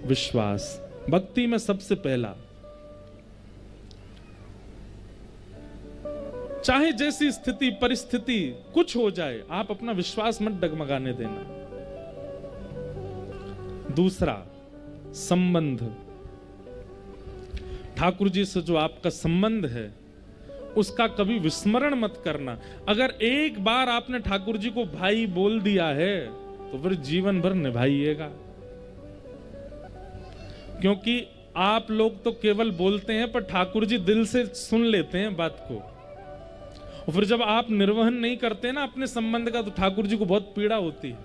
विश्वास भक्ति में सबसे पहला। चाहे जैसी स्थिति परिस्थिति कुछ हो जाए, आप अपना विश्वास मत डगमगाने देना। दूसरा, संबंध। ठाकुर जी से जो आपका संबंध है उसका कभी विस्मरण मत करना। अगर एक बार आपने ठाकुर जी को भाई बोल दिया है तो फिर जीवन भर निभाइएगा, क्योंकि आप लोग तो केवल बोलते हैं पर ठाकुर जी दिल से सुन लेते हैं बात को। और फिर जब आप निर्वहन नहीं करते ना अपने संबंध का, तो ठाकुर जी को बहुत पीड़ा होती है।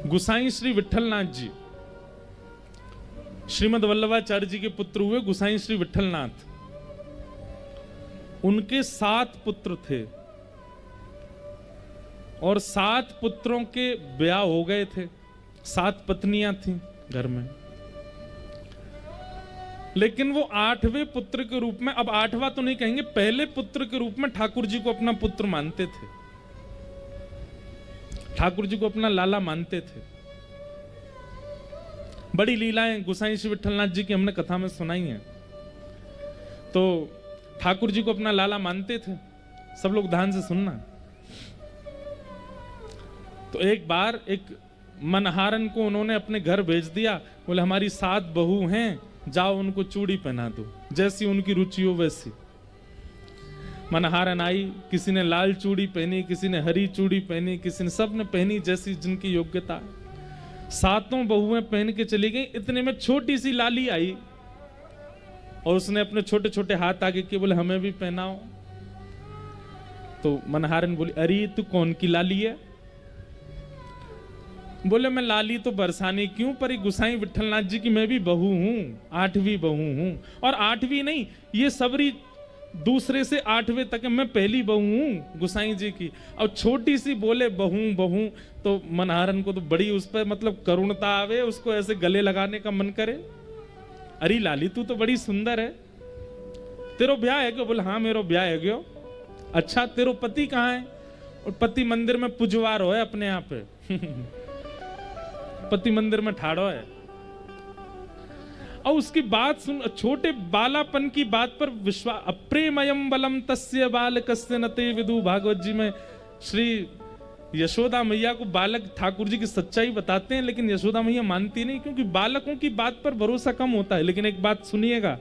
गुसाई श्री विठलनाथ जी, श्रीमद वल्लभाचार्य जी के पुत्र हुए गुसाई श्री विठलनाथ। उनके 7 पुत्र थे और 7 पुत्रों के ब्याह हो गए थे, 7 पत्नियां थीं घर में। लेकिन वो 8वें पुत्र के रूप में, अब 8वां तो नहीं कहेंगे, पहले पुत्र के रूप में ठाकुर जी को अपना पुत्र मानते थे, ठाकुर जी को अपना लाला मानते थे। बड़ी लीलाएं गुसाई श्री विठलनाथ जी की हमने कथा में सुनाई हैं। तो ठाकुर जी को अपना लाला मानते थे। सब लोग ध्यान से सुनना। तो एक बार एक मनहारन को उन्होंने अपने घर भेज दिया। बोले हमारी 7 बहू हैं, जाओ उनको चूड़ी पहना दो, जैसी उनकी रुचि हो वैसी। मनहारन आई, किसी ने लाल चूड़ी पहनी, किसी ने हरी चूड़ी पहनी, किसी ने, सब ने पहनी जैसी जिनकी योग्यता। 7 बहुएं पहन के चली गई। इतने में छोटी सी लाली आई और उसने अपने छोटे छोटे हाथ आगे किए, बोले हमें भी पहनाओ। तो मनहारन बोली, अरे तू कौन की लाली है? बोले मैं लाली तो बरसाने क्यों, पर गुसाई विठलनाथ जी की मैं भी बहू हूं, 8वीं बहू हूं। और 8वीं नहीं, ये सबरी दूसरे से 8वें तक मैं पहली बहू हूं गुसाई जी की। और छोटी सी बोले बहू बहू, तो मनहारन को तो बड़ी उस पर मतलब करुणता आवे, उसको ऐसे गले लगाने का मन करे। अरे लाली तू तो बड़ी सुंदर है, तेरो ब्याह है क्यों? बोले हाँ मेरो ब्याह है क्यों। अच्छा तेरो पति कहाँ है? और पति मंदिर में पुजवार हो है अपने यहाँ पे पति मंदिर में ठाड़ो है। और उसकी बात सुन, छोटे बालापन की बात पर विश्वास। अप्रेमयम बलम तस्य बालकस्य नते विदु। भागवत जी में श्री यशोदा मैया को बालक ठाकुर जी की सच्चाई बताते हैं, लेकिन यशोदा मैया मानती नहीं, क्योंकि बालकों की बात पर भरोसा कम होता है। लेकिन एक बात सुनिएगा,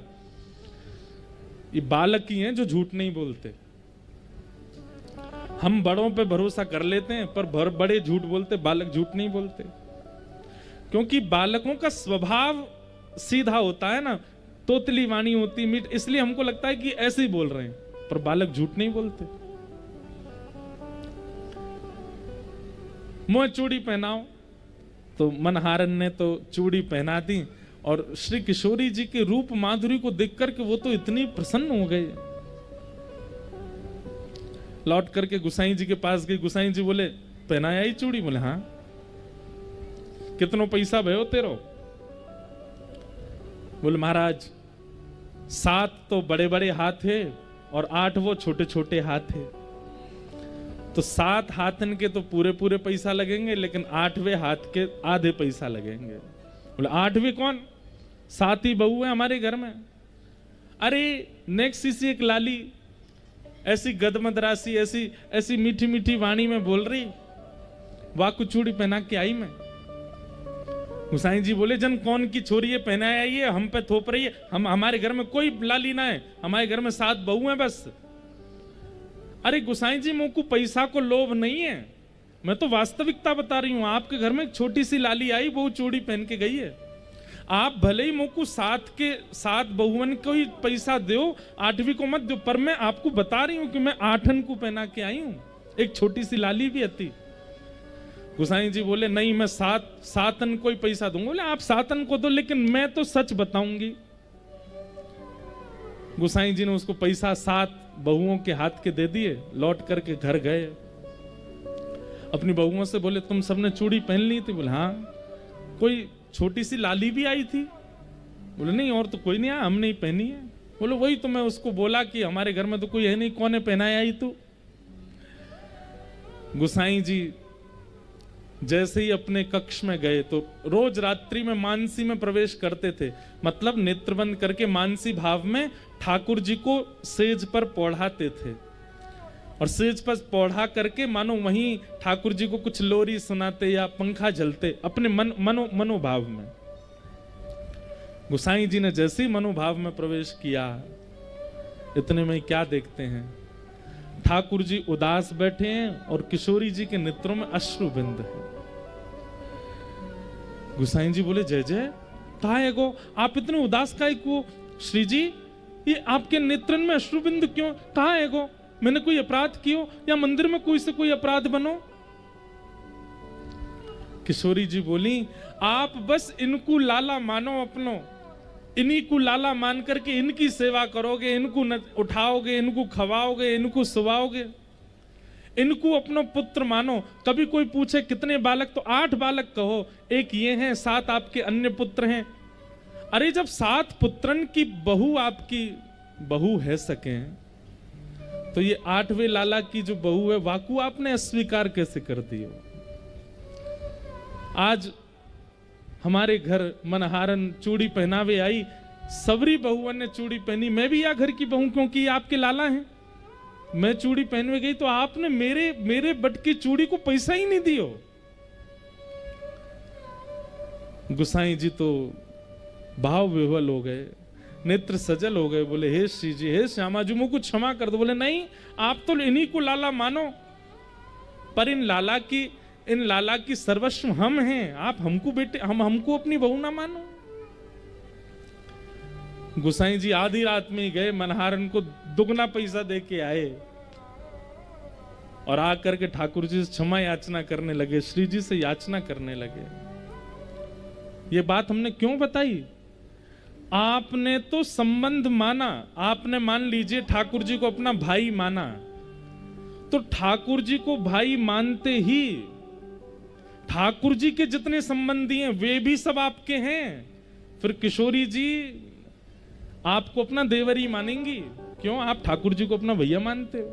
ये बालक ही हैं जो झूठ नहीं बोलते। हम बड़ों पे भरोसा कर लेते हैं, पर बड़े झूठ बोलते, बालक झूठ नहीं बोलते। क्योंकि बालकों का स्वभाव सीधा होता है ना, तोतली वाणी होती मीठ, इसलिए हमको लगता है कि ऐसे ही बोल रहे हैं, पर बालक झूठ नहीं बोलते। मुझे चूड़ी पहनाओ, तो मनहारन ने तो चूड़ी पहना दी। और श्री किशोरी जी के रूप माधुरी को देख करके वो तो इतनी प्रसन्न हो गए। लौट करके गुसाई जी के पास गई। गुसाई जी बोले पहनाया ही चूड़ी? बोले हाँ। कितनो पैसा भयो तेरो? बोले महाराज 7 तो बड़े बड़े हाथ है और 8 वो छोटे छोटे हाथ है, तो 7 हाथन के तो पूरे पूरे पैसा लगेंगे, लेकिन 8वें हाथ के आधे पैसा लगेंगे। बोले 8वीं कौन? 7 ही बहू है हमारे घर में। अरे नेक्स्ट इसी एक लाली ऐसी गदमदरासी, ऐसी ऐसी मीठी मीठी वाणी में बोल रही, वाकु चूड़ी पहना के आई मैं। गुसाई जी बोले जन कौन की छोरी है पहनाया ये, हम पे थोप रही है। हम हमारे घर में कोई लाली ना है, हमारे घर में 7 बहू हैं बस। अरे गुसाई जी मुझको पैसा को लोभ नहीं है, मैं तो वास्तविकता बता रही हूं। आपके घर में एक छोटी सी लाली आई, वो चूड़ी पहन के गई है। आप भले ही मुझको 7 बहुवन को ही पैसा दो, 8वीं को मत दो, पर मैं आपको बता रही हूं कि मैं 8 को पहना के आई हूं। एक छोटी सी लाली भी आती। गुसाई जी बोले नहीं मैं 7 को ही पैसा दूंगा। बोले आप 7 को दो, लेकिन मैं तो सच बताऊंगी। गुसाई जी ने उसको पैसा 7 बहुओं के हाथ के दे दिए। लौट करके घर गए, अपनी बहुओं से बोले तुम सबने चूड़ी पहन ली थी? बोले हाँ। कोई छोटी सी लाली भी आई थी? बोले नहीं और तो कोई नहीं आया, हमने ही पहनी है। बोले वही तो मैं उसको बोला कि हमारे घर में तो कोई है नहीं, कौन है पहनाया आई तू? गोसाई जी जैसे ही अपने कक्ष में गए तो रोज रात्रि में मानसी में प्रवेश करते थे, मतलब नेत्र बंद करके मानसी भाव में ठाकुर जी को सेज पर पौढ़ाते थे और सेज पर पौढ़ा करके मानो वहीं ठाकुर जी को कुछ लोरी सुनाते या पंखा झलते अपने मनोभाव में। गोसाई जी ने जैसे ही मनोभाव में प्रवेश किया, इतने में क्या देखते हैं, ठाकुर जी उदास बैठे हैं और किशोरी जी के नेत्रों में अश्रु बिंद है। गोसाई जी बोले, जय जय ताए गो, आप इतने उदास काहे को? श्री जी ये आपके नेत्रन में अश्रु बिंद क्यों? कहाँ है गो? मैंने कोई अपराध कियो या मंदिर में कोई से कोई अपराध बनो? किशोरी जी बोली, आप बस इनको लाला मानो अपनो, इन्हीं को लाला मान करके इनकी सेवा करोगे, इनको उठाओगे, इनको खवाओगे, इनको सुवाओगे, इनको अपना पुत्र मानो। कभी कोई पूछे कितने बालक, तो 8 बालक कहो, एक ये हैं, 7 आपके अन्य पुत्र हैं। अरे जब 7 पुत्रन की बहू आपकी बहू है सके, तो ये 8वें लाला की जो बहू है वाकू आपने अस्वीकार कैसे कर दियो? आज हमारे घर मनहारन चूड़ी पहनावे आई, सबरी बहुओं ने चूड़ी पहनी, मैं भी या घर की बहू क्योंकि आपके लाला हैं। मैं चूड़ी पहनवे गई तो आपने मेरे बट की चूड़ी को पैसा ही नहीं दियो। गुसाई जी तो भाव विह्वल हो गए, नेत्र सजल हो गए, बोले हे श्री जी, हे श्यामा जी, मुझको क्षमा कर दो। बोले नहीं, आप तो इन्हीं को लाला मानो, पर इन लाला की सर्वस्व हम हैं, आप हमको बेटे, हमको अपनी बहू ना मानो। गुसाई जी आधी रात में ही गए, मनहारन को दुगना पैसा दे के आए और आकर के ठाकुर जी से क्षमा याचना करने लगे, श्री जी से याचना करने लगे। ये बात हमने क्यों बताई? आपने तो संबंध माना, आपने मान लीजिए ठाकुर जी को अपना भाई माना, तो ठाकुर जी को भाई मानते ही ठाकुर जी के जितने संबंधी हैं वे भी सब आपके हैं। फिर किशोरी जी आपको अपना देवरी मानेंगी क्यों? आप ठाकुर जी को अपना भैया मानते हो,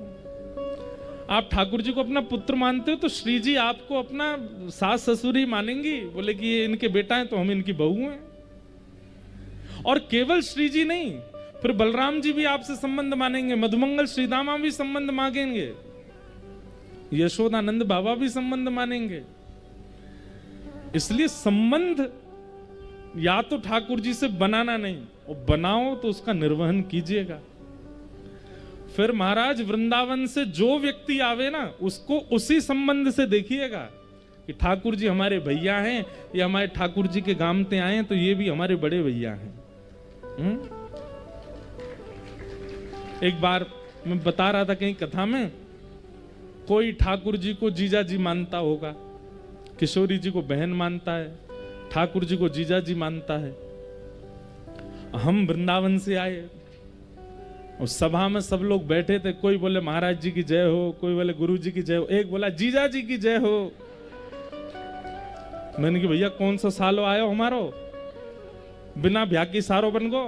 आप ठाकुर जी को अपना पुत्र मानते हो, तो श्री जी आपको अपना सास ससुर ही मानेंगी। बोले कि ये इनके बेटा हैं तो हम इनकी बहू हैं। और केवल श्री जी नहीं, फिर बलराम जी भी आपसे संबंध मानेंगे, मधुमंगल श्रीदामा भी संबंध मांगेंगे, यशोदानंद बाबा भी संबंध मानेंगे। इसलिए संबंध या तो ठाकुर जी से बनाना नहीं, और बनाओ तो उसका निर्वहन कीजिएगा। फिर महाराज वृंदावन से जो व्यक्ति आवे ना, उसको उसी संबंध से देखिएगा कि ठाकुर जी हमारे भैया हैं, या हमारे ठाकुर जी के गामते आए हैं तो ये भी हमारे बड़े भैया हैं। एक बार मैं बता रहा था कहीं कथा में, कोई ठाकुर जी को जीजा जी मानता होगा, किशोरी जी को बहन मानता है, ठाकुर जी को जीजा जी मानता है। हम वृंदावन से आए और सभा में सब लोग बैठे थे, कोई बोले महाराज जी की जय हो, कोई बोले गुरु जी की जय हो, एक बोला जीजा जी की जय हो। मैंने कहा भैया कौन सा सालो आयो हमारो, बिना ब्याह की सारो बन गो।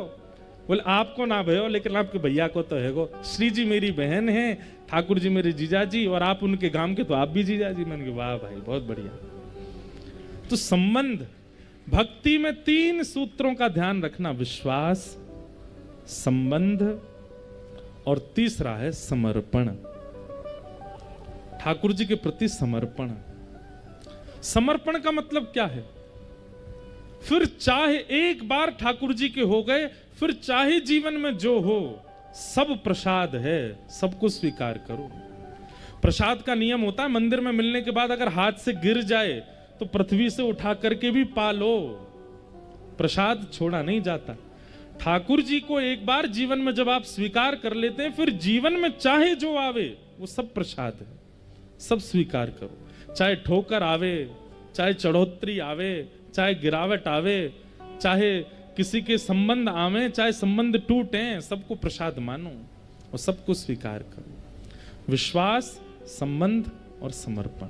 बोले आपको ना भयो, लेकिन आपके भैया को तो है गो। श्री जी मेरी बहन है, ठाकुर जी मेरे जीजा जी, और आप उनके गांव के तो आप भी जीजा जी। मैंने कहा वाह भाई बहुत बढ़िया। तो संबंध, भक्ति में 3 सूत्रों का ध्यान रखना, विश्वास, संबंध और तीसरा है समर्पण। ठाकुर जी के प्रति समर्पण। समर्पण का मतलब क्या है? फिर चाहे एक बार ठाकुर जी के हो गए, फिर चाहे जीवन में जो हो, सब प्रसाद है, सबको स्वीकार करो। प्रसाद का नियम होता है, मंदिर में मिलने के बाद अगर हाथ से गिर जाए तो पृथ्वी से उठा करके भी पालो, प्रसाद छोड़ा नहीं जाता। ठाकुर जी को एक बार जीवन में जब आप स्वीकार कर लेते हैं, फिर जीवन में चाहे जो आवे वो सब प्रसाद है, सब स्वीकार करो। चाहे ठोकर आवे, चाहे चढ़ोतरी आवे, चाहे गिरावट आवे, चाहे किसी के संबंध आवे, चाहे संबंध टूटे, सबको प्रसाद मानो और सबको स्वीकार करो। विश्वास, संबंध और समर्पण।